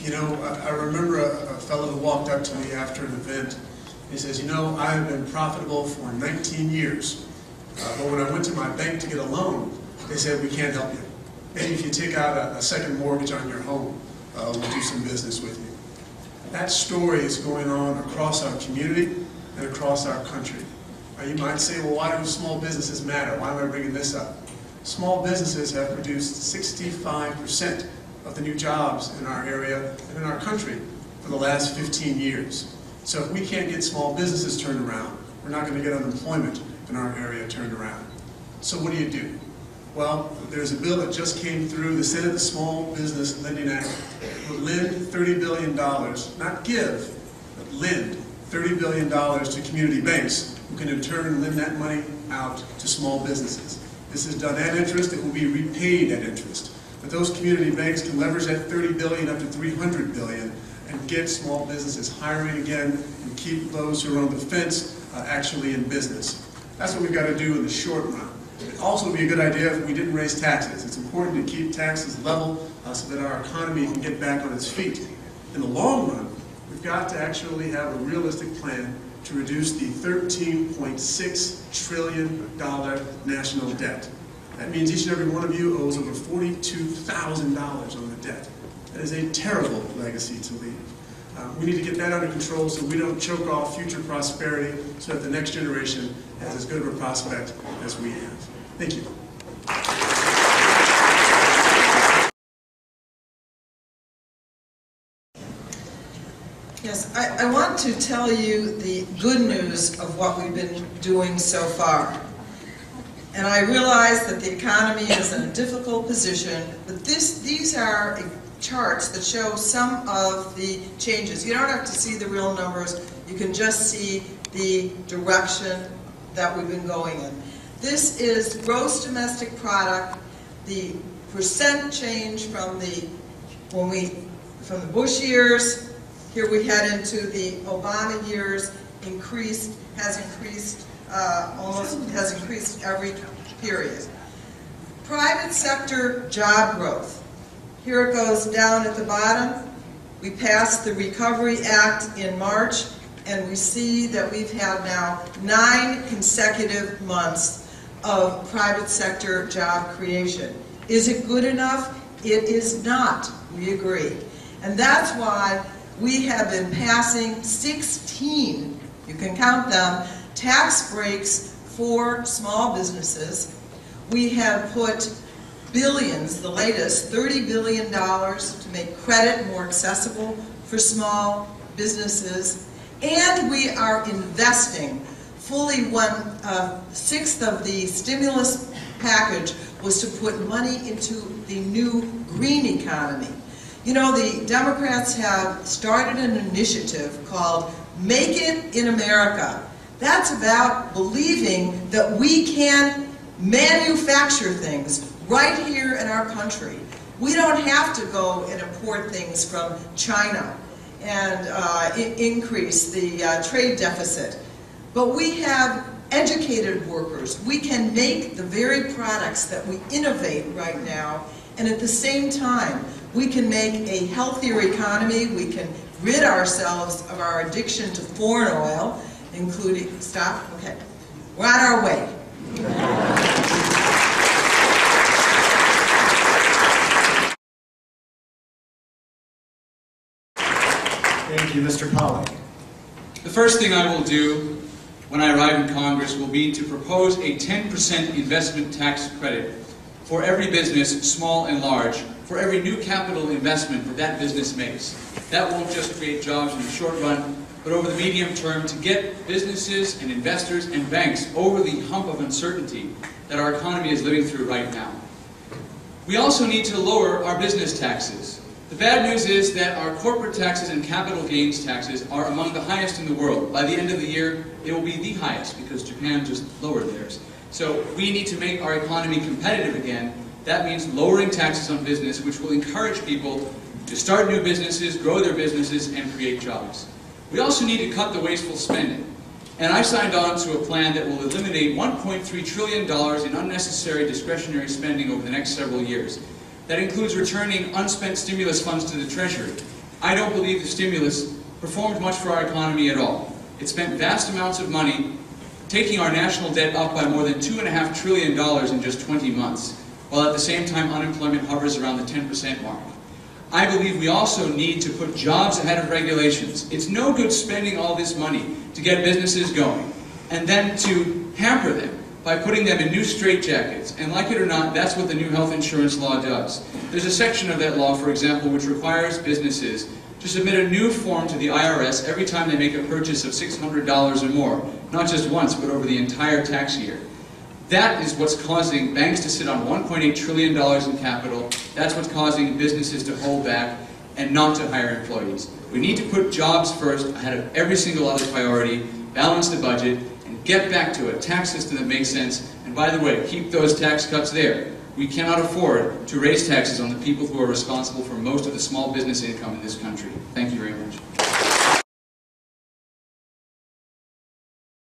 You know, I remember a fellow who walked up to me after an event. He says, you know, I've been profitable for 19 years, but when I went to my bank to get a loan, they said, we can't help you. Maybe if you take out a second mortgage on your home, we'll do some business with you. That story is going on across our community and across our country. You might say, well, why do small businesses matter? Why am I bringing this up? Small businesses have produced 65% of the new jobs in our area and in our country for the last 15 years. So if we can't get small businesses turned around, we're not going to get unemployment in our area turned around. So what do? Well, there's a bill that just came through the Senate, the Small Business Lending Act, will lend $30 billion, not give, but lend $30 billion to community banks who can in turn lend that money out to small businesses. This is done at interest. It will be repaid at interest. But those community banks can leverage that $30 billion up to $300 billion and get small businesses hiring again and keep those who are on the fence actually in business. That's what we've got to do in the short run. It also would be a good idea if we didn't raise taxes. It's important to keep taxes level so that our economy can get back on its feet. In the long run, we've got to actually have a realistic plan to reduce the $13.6 trillion national debt. That means each and every one of you owes over $42,000 on the debt. That is a terrible legacy to leave. We need to get that under control so we don't choke off future prosperity so that the next generation has as good of a prospect as we have. Thank you. Yes, I want to tell you the good news of what we've been doing so far. And I realize that the economy is in a difficult position, but these are charts that show some of the changes. You don't have to see the real numbers, you can just see the direction that we've been going in. This is gross domestic product, the percent change from the Bush years. Here we head into the Obama years, has increased every period. Private sector job growth. Here it goes down at the bottom. We passed the Recovery Act in March, and we see that we've had now 9 consecutive months of private sector job creation. Is it good enough? It is not, we agree. And that's why we have been passing 16, you can count them, tax breaks for small businesses. We have put billions, the latest, $30 billion to make credit more accessible for small businesses. And we are investing fully 1/6 of the stimulus package was to put money into the new green economy. You know, the Democrats have started an initiative called Make It in America. That's about believing that we can manufacture things right here in our country. We don't have to go and import things from China and increase the trade deficit. But we have educated workers. We can make the very products that we innovate right now, and at the same time, we can make a healthier economy. We can rid ourselves of our addiction to foreign oil, including, stop, okay, we're on our way. Thank you, Mr. Pollak. The first thing I will do when I arrive in Congress will be to propose a 10% investment tax credit for every business, small and large, for every new capital investment that business makes. That won't just create jobs in the short run, but over the medium term to get businesses and investors and banks over the hump of uncertainty that our economy is living through right now. We also need to lower our business taxes. The bad news is that our corporate taxes and capital gains taxes are among the highest in the world. By the end of the year, they will be the highest because Japan just lowered theirs. So we need to make our economy competitive again. That means lowering taxes on business, which will encourage people to start new businesses, grow their businesses, and create jobs. We also need to cut the wasteful spending. And I signed on to a plan that will eliminate $1.3 trillion in unnecessary discretionary spending over the next several years. That includes returning unspent stimulus funds to the Treasury, I don't believe the stimulus performed much for our economy at all. It spent vast amounts of money taking our national debt up by more than $2.5 trillion in just 20 months, while at the same time unemployment hovers around the 10% mark. I believe we also need to put jobs ahead of regulations. It's no good spending all this money to get businesses going, and then to hamper them by putting them in new straitjackets. And like it or not, that's what the new health insurance law does. There's a section of that law, for example, which requires businesses to submit a new form to the IRS every time they make a purchase of $600 or more, not just once, but over the entire tax year. That is what's causing banks to sit on $1.8 trillion in capital. That's what's causing businesses to hold back and not to hire employees. We need to put jobs first ahead of every single other priority, balance the budget, and get back to a tax system that makes sense. And by the way, keep those tax cuts there. We cannot afford to raise taxes on the people who are responsible for most of the small business income in this country. Thank you.